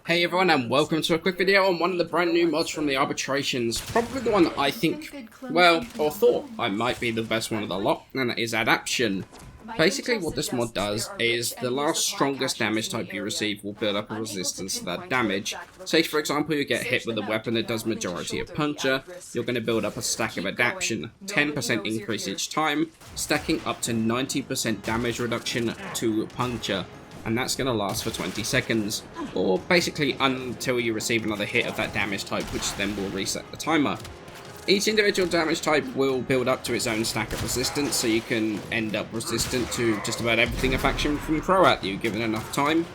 Hey everyone, and welcome to a quick video on one of the brand new mods from the Arbitrations. Probably the one that I think, well, or thought I might be the best one of the lot, and that is Adaption. Basically what this mod does is the last strongest damage type you receive will build up a resistance to that damage. Say for example you get hit with a weapon that does majority of puncture, you're going to build up a stack of Adaption, 10% increase each time, stacking up to 90% damage reduction to puncture. And that's going to last for 20 seconds, or basically until you receive another hit of that damage type, which then will reset the timer. Each individual damage type will build up to its own stack of resistance, so you can end up resistant to just about everything a faction can throw at you, given enough time.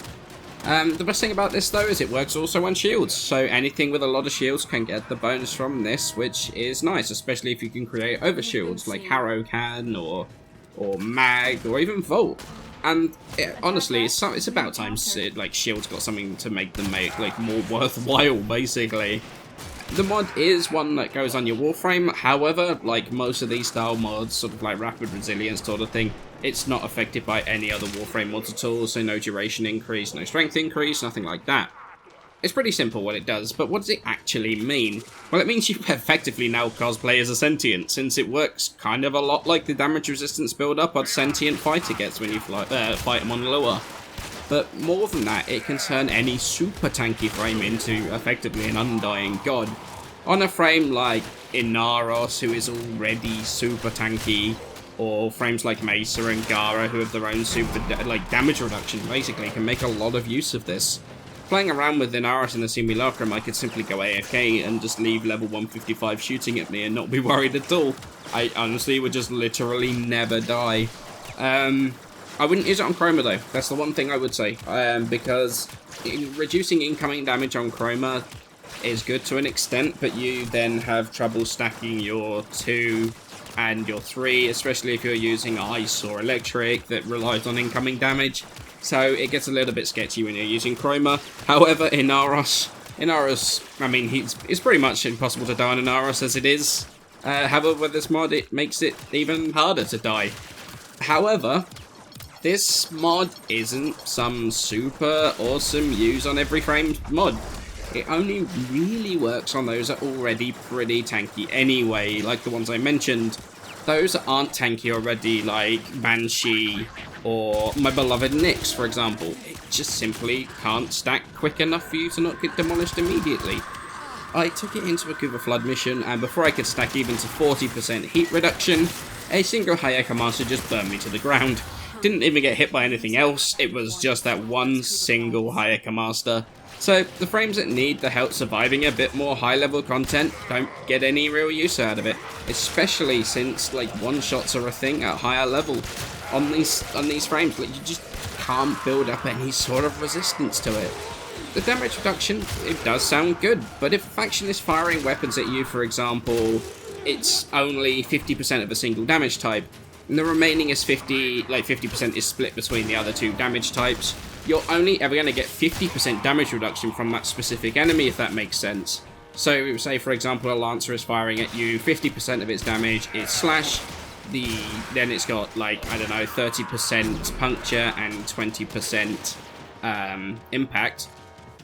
The best thing about this though is it works also on shields, so anything with a lot of shields can get the bonus from this, which is nice, especially if you can create overshields like Harrow can, or Mag, or even Volt. And honestly, it's about time Shield's got something to make them more worthwhile, basically. The mod is one that goes on your Warframe, however, like most of these style mods, sort of like Rapid Resilience sort of thing, it's not affected by any other Warframe mods at all, so no duration increase, no strength increase, nothing like that. It's pretty simple what it does, but what does it actually mean? Well, it means you effectively now cosplay as a sentient, since it works kind of a lot like the damage resistance build-up a sentient fighter gets when you fight them on Lua. But more than that, it can turn any super tanky frame into effectively an undying god. On a frame like Inaros, who is already super tanky, or frames like Mesa and Gara, who have their own super damage reduction, basically can make a lot of use of this. Playing around with Inaros in the Simulacrum, I could simply go AFK and just leave level 155 shooting at me and not be worried at all. I honestly would just literally never die. I wouldn't use it on Chroma though, that's the one thing I would say, because reducing incoming damage on Chroma is good to an extent, but you then have trouble stacking your 2 and your 3, especially if you're using Ice or Electric that relies on incoming damage. So it gets a little bit sketchy when you're using Chroma. However, Inaros, I mean, it's pretty much impossible to die on Inaros as it is. However, with this mod, it makes it even harder to die. However, this mod isn't some super awesome use on every frame mod. It only really works on those that are already pretty tanky anyway, like the ones I mentioned. Those that aren't tanky already, like Banshee or my beloved Nyx, for example, it just simply can't stack quick enough for you to not get demolished immediately. I took it into a Kuva Flood mission, and before I could stack even to 40% heat reduction, a single Hayeka Master just burned me to the ground. Didn't even get hit by anything else, it was just that one single Hayeka Master. So the frames that need the help surviving a bit more high-level content don't get any real use out of it, especially since one-shots are a thing at higher level. On these frames, you just can't build up any sort of resistance to it. The damage reduction, it does sound good, but if a faction is firing weapons at you, for example, it's only 50% of a single damage type, and the remaining is 50% is split between the other two damage types, you're only ever going to get 50% damage reduction from that specific enemy, if that makes sense. So, say for example a Lancer is firing at you, 50% of its damage is slash, then it's got 30% puncture and 20% impact,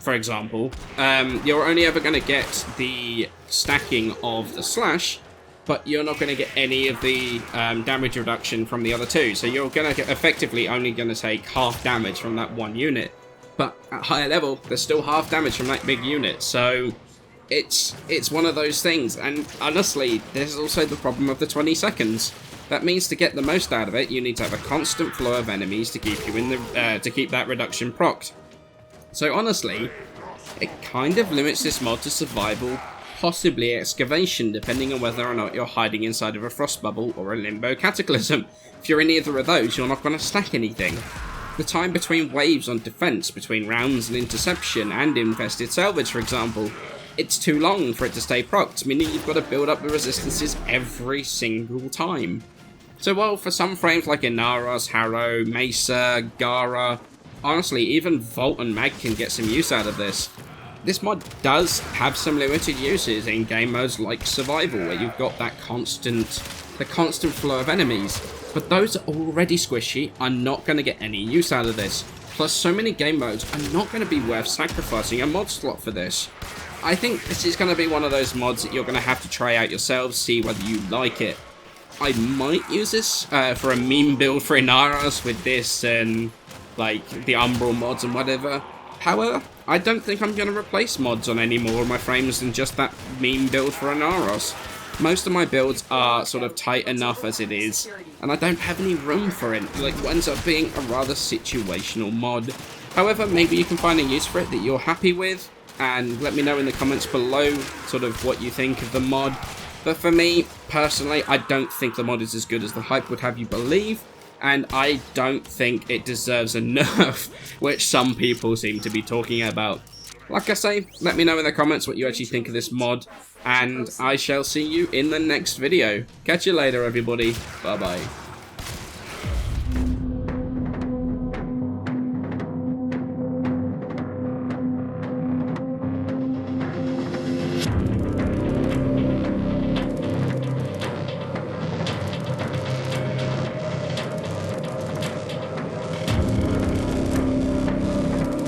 for example. You're only ever going to get the stacking of the slash, but you're not going to get any of the damage reduction from the other two. So you're going to get effectively only going to take half damage from that one unit. But at higher level, there's still half damage from that big unit. So it's one of those things. And honestly, there's also the problem of the 20 seconds. That means to get the most out of it, you need to have a constant flow of enemies to keep you in the to keep that reduction procced. So honestly, it kind of limits this mod to survival, possibly excavation, depending on whether or not you're hiding inside of a frost bubble or a limbo cataclysm. If you're in either of those, you're not going to stack anything. The time between waves on defense, between rounds and interception and infested salvage, for example, it's too long for it to stay procced, meaning you've got to build up the resistances every single time. So while for some frames like Inaros, Harrow, Mesa, Gara, honestly even Volt and Mag can get some use out of this, this mod does have some limited uses in game modes like Survival, where you've got that constant flow of enemies, but those are already squishy are not going to get any use out of this. plus so many game modes are not going to be worth sacrificing a mod slot for this. I think this is going to be one of those mods that you're going to have to try out yourselves, see whether you like it. I might use this for a meme build for Inaros with this and like the Umbral mods and whatever. However, I don't think I'm going to replace mods on any more of my frames than just that meme build for Inaros. Most of my builds are sort of tight enough as it is, and I don't have any room for it. Like, it ends up being a rather situational mod. However, maybe you can find a use for it that you're happy with, and let me know in the comments below sort of what you think of the mod. But for me, personally, I don't think the mod is as good as the hype would have you believe, and I don't think it deserves a nerf, which some people seem to be talking about. Like I say, let me know in the comments what you actually think of this mod, and I shall see you in the next video. Catch you later, everybody. Bye-bye.